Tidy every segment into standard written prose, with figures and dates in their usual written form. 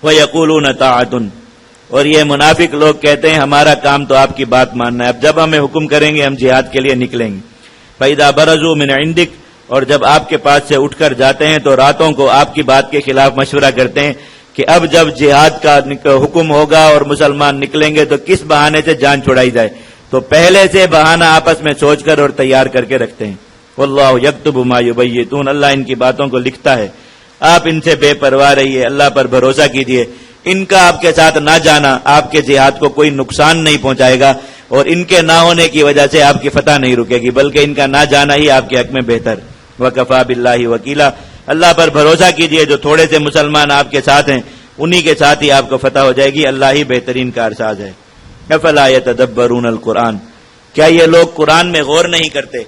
وَيَقُولُونَ طَاعَةٌ، اور یہ منافق لوگ کہتے ہیں ہمارا کام تو آپ کی بات ماننا ہے، اب جب ہمیں حکم کریں گے ہم جہاد کے لیے نکلیں گے۔ فَإِذَا بَرَزُوا مِنْ عِنْدِكَ، اور جب آپ کے پاس سے اٹھ کر جاتے ہیں تو راتوں کو آپ کی بات کے خلاف مشورہ کرتے ہیں کہ اب جب جہاد کا حکم ہوگا اور مسلمان نکلیں گے تو کس بہانے سے جان چھڑائی جائے، تو پہلے سے بہانہ آپس میں سوچ کر اور تیار کر کے رکھتے ہیں۔ واللہ یکتب ما یبیتون، اللہ ان کی باتوں کو لکھتا ہے۔ آپ ان سے بے پرواہ رہیے، اللہ پر بھروسہ کیجیے، ان کا آپ کے ساتھ نہ جانا آپ کے جہاد کو کوئی نقصان نہیں پہنچائے گا، اور ان کے نہ ہونے کی وجہ سے آپ کی فتح نہیں رکے گی، بلکہ ان کا نہ جانا ہی آپ کے حق میں بہتر۔ وَكَفَى بِاللَّهِ وَكِيلًا، اللہ پر بھروسہ کیجیے، جو تھوڑے سے مسلمان آپ کے ساتھ ہیں انہی کے ساتھ ہی آپ کو فتح ہو جائے گی، اللہ ہی بہترین کارساز ہے۔ افلا یتدبرون القرآن، کیا یہ لوگ قرآن میں غور نہیں کرتے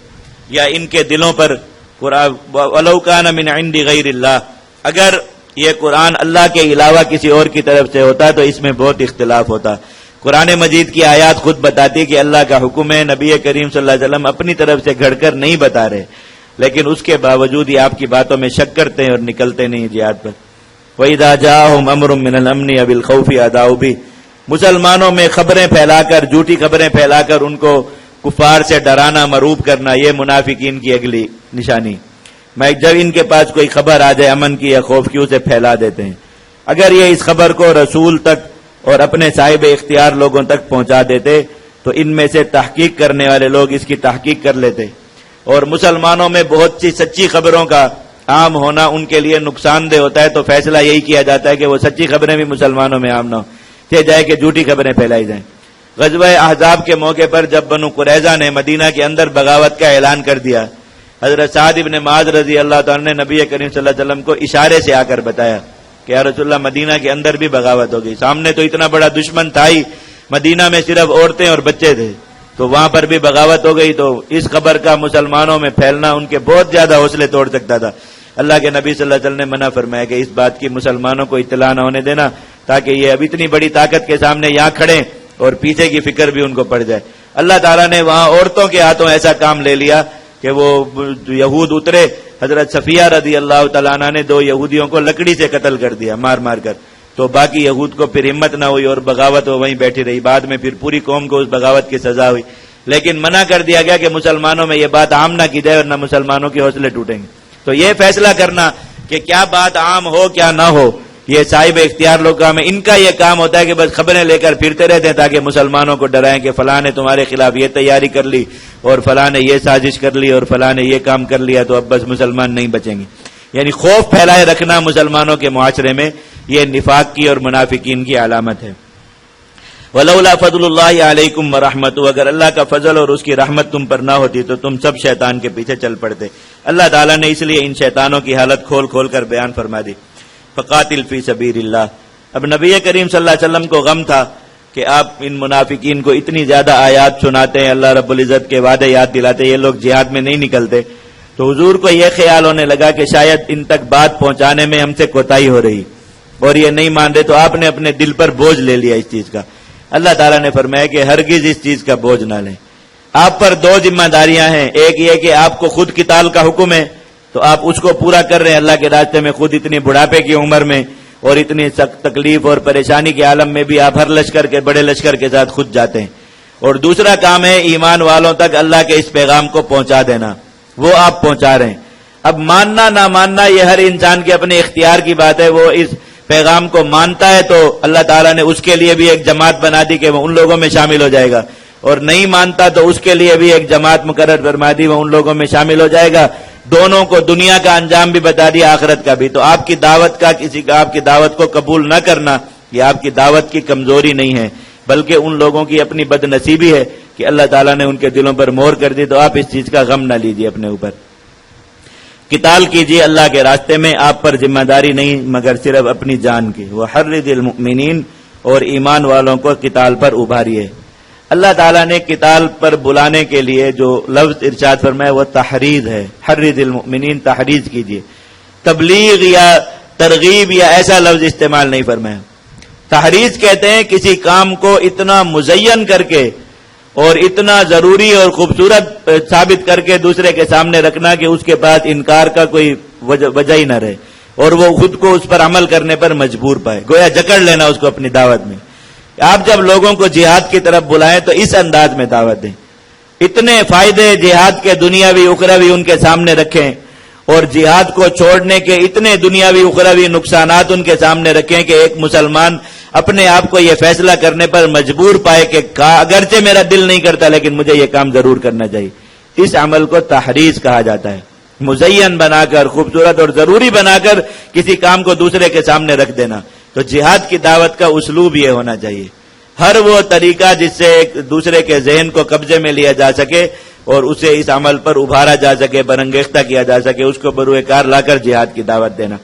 یا ان کے دلوں پر وَلَوْ كَانَ مِنْ عِنْدِ غَيْرِ اللَّهِ، اگر یہ قرآن اللہ کے علاوہ کسی اور کی طرف سے ہوتا تو اس میں بہت اختلاف ہوتا۔ قرآن مجید کی آیات خود بتاتی کہ اللہ کا حکم ہے، نبی کریم صلی اللہ علیہ وسلم اپنی طرف سے گھڑ کر نہیں بتا رہے، لیکن اس کے باوجود ہی آپ کی باتوں میں شک کرتے ہیں اور نکلتے نہیں جہاد پر۔ وَإِذَا جَاءَهُمْ أَمْرٌ مِّنَ الْأَمْنِ أَوِ الْخَوْفِ أَذَاعُوا بِهِ، مسلمانوں میں خبریں پھیلا کر، جھوٹی خبریں پھیلا کر ان کو کفار سے ڈرانا، مرعوب کرنا، یہ منافقین کی اگلی نشانی۔ میں جب ان کے پاس کوئی خبر آ جائے امن کی یا خوف کی، اسے پھیلا دیتے ہیں۔ اگر یہ اس خبر کو رسول تک اور اپنے صاحب اختیار لوگوں تک پہنچا دیتے تو ان میں سے تحقیق کرنے والے لوگ اس کی تحقیق کر لیتے، اور مسلمانوں میں بہت سی سچی خبروں کا عام ہونا ان کے لیے نقصان دہ ہوتا ہے، تو فیصلہ یہی کیا جاتا ہے کہ وہ سچی خبریں بھی مسلمانوں میں عام نہ ہو، یہ جائے کہ جھوٹی خبریں پھیلائی جائیں۔ غزوہ احزاب کے موقع پر جب بنو قریظہ نے مدینہ کے اندر بغاوت کا اعلان کر دیا، حضرت سعد بن معاذ رضی اللہ تعالیٰ نے نبی کریم صلی اللہ علیہ وسلم کو اشارے سے آ کر بتایا کہ یا رسول اللہ مدینہ کے اندر بھی بغاوت ہو گئی، سامنے تو اتنا بڑا دشمن تھا ہی، مدینہ میں صرف عورتیں اور بچے تھے، تو وہاں پر بھی بغاوت ہو گئی، تو اس خبر کا مسلمانوں میں پھیلنا ان کے بہت زیادہ حوصلے توڑ سکتا تھا۔ اللہ کے نبی صلی اللہ علیہ وسلم نے منع فرمایا کہ اس بات کی مسلمانوں کو اطلاع نہ ہونے دینا، تاکہ یہ اب اتنی بڑی طاقت کے سامنے یہاں کھڑے اور پیچھے کی فکر بھی ان کو پڑ جائے۔ اللہ تعالیٰ نے وہاں عورتوں کے ہاتھوں ایسا کام لے لیا کہ وہ یہود اترے، حضرت صفیہ رضی اللہ تعالیٰ عنہ نے 2 یہودیوں کو لکڑی سے قتل کر دیا، مار مار کر، تو باقی یہود کو پھر ہمت نہ ہوئی اور بغاوت وہ وہیں بیٹھی رہی، بعد میں پھر پوری قوم کو اس بغاوت کی سزا ہوئی، لیکن منع کر دیا گیا کہ مسلمانوں میں یہ بات عام نہ کی جائے ورنہ مسلمانوں کے حوصلے ٹوٹیں گے۔ تو یہ فیصلہ کرنا کہ کیا بات عام ہو کیا نہ ہو، یہ صاحب اختیار لوگ کام ہے، ان کا یہ کام ہوتا ہے کہ بس خبریں لے کر پھرتے رہتے ہیں تاکہ مسلمانوں کو ڈرائیں کہ فلاں نے تمہارے خلاف یہ تیاری کر لی اور فلاں نے یہ سازش کر لی اور فلاں نے یہ کام کر لیا، تو اب بس مسلمان نہیں بچیں گے۔ یعنی خوف پھیلائے رکھنا مسلمانوں کے معاشرے میں، یہ نفاق کی اور منافقین کی علامت ہے۔ وَلَوْلَا فَضْلُ اللَّهِ عَلَيْكُمْ وَرَحْمَتُهُ، اگر اللہ کا فضل اور اس کی رحمت تم پر نہ ہوتی تو تم سب شیطان کے پیچھے چل پڑتے۔ اللہ تعالیٰ نے اس لیے ان شیطانوں کی حالت کھول کھول کر بیان فرما دی۔ فقاتل فی سبیل اللہ، اب نبی کریم صلی اللہ علیہ وسلم کو غم تھا کہ آپ ان منافقین کو اتنی زیادہ آیات سناتے ہیں، اللہ رب العزت کے وعدے یاد دلاتے، یہ لوگ جہاد میں نہیں نکلتے، تو حضور کو یہ خیال ہونے لگا کہ شاید ان تک بات پہنچانے میں ہم سے کوتاہی ہو رہی اور یہ نہیں مان رہے، تو آپ نے اپنے دل پر بوجھ لے لیا اس چیز کا۔ اللہ تعالیٰ نے فرمایا کہ ہرگز اس چیز کا بوجھ نہ لیں، آپ پر 2 ذمہ داریاں ہیں، ایک یہ کہ آپ کو خود قتال کا حکم ہے تو آپ اس کو پورا کر رہے ہیں اللہ کے راستے میں، خود اتنی بڑھاپے کی عمر میں اور اتنی سخت تکلیف اور پریشانی کے عالم میں بھی آپ ہر لشکر کے بڑے لشکر کے ساتھ خود جاتے ہیں، اور دوسرا کام ہے ایمان والوں تک اللہ کے اس پیغام کو پہنچا دینا، وہ آپ پہنچا رہے ہیں۔ اب ماننا نہ ماننا یہ ہر انسان کے اپنے اختیار کی بات ہے، وہ اس پیغام کو مانتا ہے تو اللہ تعالیٰ نے اس کے لیے بھی ایک جماعت بنا دی کہ وہ ان لوگوں میں شامل ہو جائے گا، اور نہیں مانتا تو اس کے لیے بھی ایک جماعت مقرر فرما دی، وہ ان لوگوں میں شامل ہو جائے گا۔ دونوں کو دنیا کا انجام بھی بتا دیا، آخرت کا بھی۔ تو آپ کی دعوت کا کسی کا آپ کی دعوت کو قبول نہ کرنا یہ آپ کی دعوت کی کمزوری نہیں ہے، بلکہ ان لوگوں کی اپنی بد نصیبی ہے کہ اللہ تعالیٰ نے ان کے دلوں پر مہر کر دی، تو آپ اس چیز کا غم نہ لیجیے اپنے اوپر۔ قتال کیجیے اللہ کے راستے میں، آپ پر ذمہ داری نہیں مگر صرف اپنی جان کی۔ وحرض المؤمنین، اور ایمان والوں کو قتال پر ابھاریے۔ اللہ تعالیٰ نے قتال پر بلانے کے لیے جو لفظ ارشاد فرمایا وہ تحریض ہے، حرض المؤمنین، تحریض کیجیے، تبلیغ یا ترغیب یا ایسا لفظ استعمال نہیں فرمایا۔ تحریض کہتے ہیں کسی کام کو اتنا مزین کر کے اور اتنا ضروری اور خوبصورت ثابت کر کے دوسرے کے سامنے رکھنا کہ اس کے پاس انکار کا کوئی وجہ ہی نہ رہے، اور وہ خود کو اس پر عمل کرنے پر مجبور پائے، گویا جکڑ لینا اس کو اپنی دعوت میں۔ آپ جب لوگوں کو جہاد کی طرف بلائیں تو اس انداز میں دعوت دیں، اتنے فائدے جہاد کے دنیاوی اخروی ان کے سامنے رکھیں، اور جہاد کو چھوڑنے کے اتنے دنیاوی اخروی نقصانات ان کے سامنے رکھیں کہ ایک مسلمان اپنے آپ کو یہ فیصلہ کرنے پر مجبور پائے کہ اگرچہ میرا دل نہیں کرتا لیکن مجھے یہ کام ضرور کرنا چاہیے۔ اس عمل کو تحریض کہا جاتا ہے، مزین بنا کر، خوبصورت اور ضروری بنا کر کسی کام کو دوسرے کے سامنے رکھ دینا۔ تو جہاد کی دعوت کا اسلوب یہ ہونا چاہیے، ہر وہ طریقہ جس سے ایک دوسرے کے ذہن کو قبضے میں لیا جا سکے اور اسے اس عمل پر ابھارا جا سکے، برانگیختہ کیا جا سکے، اس کو بروئے کار لا کر جہاد کی دعوت دینا۔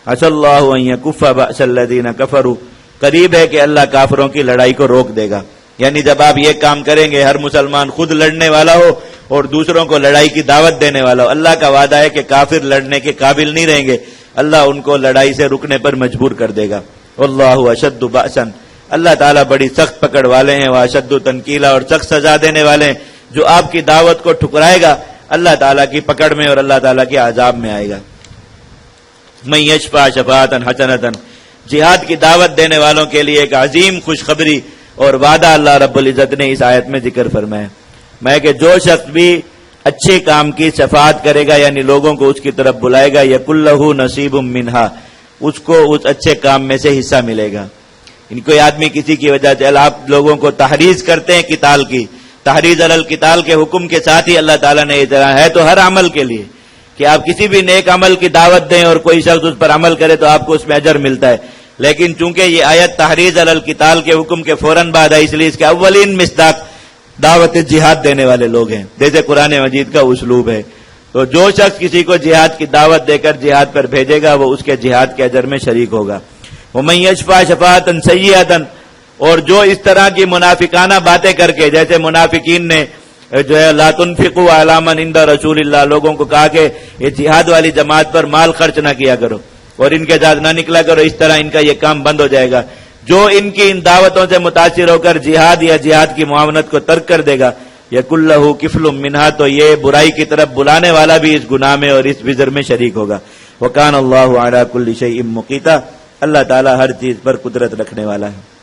عسى اللہ ان يكف بأس الذين كفروا، قریب ہے کہ اللہ کافروں کی لڑائی کو روک دے گا۔ یعنی جب آپ یہ کام کریں گے، ہر مسلمان خود لڑنے والا ہو اور دوسروں کو لڑائی کی دعوت دینے والا ہو، اللہ کا وعدہ ہے کہ کافر لڑنے کے قابل نہیں رہیں گے، اللہ ان کو لڑائی سے رکنے پر مجبور کر دے گا۔ واللہ اشد بأسا، اللہ تعالیٰ بڑی سخت پکڑ والے ہیں، واشد تنکیلا، اور سخت سزا دینے والے ہیں۔ جو آپ کی دعوت کو ٹھکرائے گا اللہ تعالیٰ کی پکڑ میں اور اللہ تعالیٰ کے عذاب میں آئے گا۔ من یشفع شفاعۃ حسنۃ، جہاد کی دعوت دینے والوں کے لیے ایک عظیم خوشخبری اور وعدہ اللہ رب العزت نے اس آیت میں ذکر فرمایا، میں کہ جو شخص بھی اچھے کام کی شفاعت کرے گا، یعنی لوگوں کو اس کی طرف بلائے گا، یکن لہ نصیب منہا، اس کو اس اچھے کام میں سے حصہ ملے گا۔ ان کوئی آدمی کسی کی وجہ سے آپ لوگوں کو تحریض کرتے ہیں قتال کی، تحریض علی القتال کے حکم کے ساتھ ہی اللہ تعالیٰ نے اتنا ہے تو ہر عمل کے لیے کہ آپ کسی بھی نیک عمل کی دعوت دیں اور کوئی شخص اس پر عمل کرے تو آپ کو اس میں اجر ملتا ہے، لیکن چونکہ یہ آیت تحریض علی القتال کے حکم کے فوراً بعد ہے، اس لیے اس کے اولین مصداق دعوت جہاد دینے والے لوگ ہیں، جیسے قرآن مجید کا اسلوب ہے۔ تو جو شخص کسی کو جہاد کی دعوت دے کر جہاد پر بھیجے گا وہ اس کے جہاد کے اجر میں شریک ہوگا۔ وَمَن يَشْفَعْ شَفَاعَةً سَيِّئَةً، اور جو اس طرح کی منافقانہ باتیں کر کے، جیسے منافقین نے جو ہے لا تنفقوا علی من عند رسول اللہ، لوگوں کو کہا کہ یہ جہاد والی جماعت پر مال خرچ نہ کیا کرو اور ان کے ساتھ نہ نکلا کرو، اس طرح ان کا یہ کام بند ہو جائے گا۔ جو ان کی ان دعوتوں سے متاثر ہو کر جہاد یا جہاد کی معاونت کو ترک کر دے گا، یکن لہ کفل منہا، تو یہ برائی کی طرف بلانے والا بھی اس گناہ میں اور اس وزر میں شریک ہوگا۔ وکان اللہ علی کل شیء مقیتا، اللہ تعالیٰ ہر چیز پر قدرت رکھنے والا ہے۔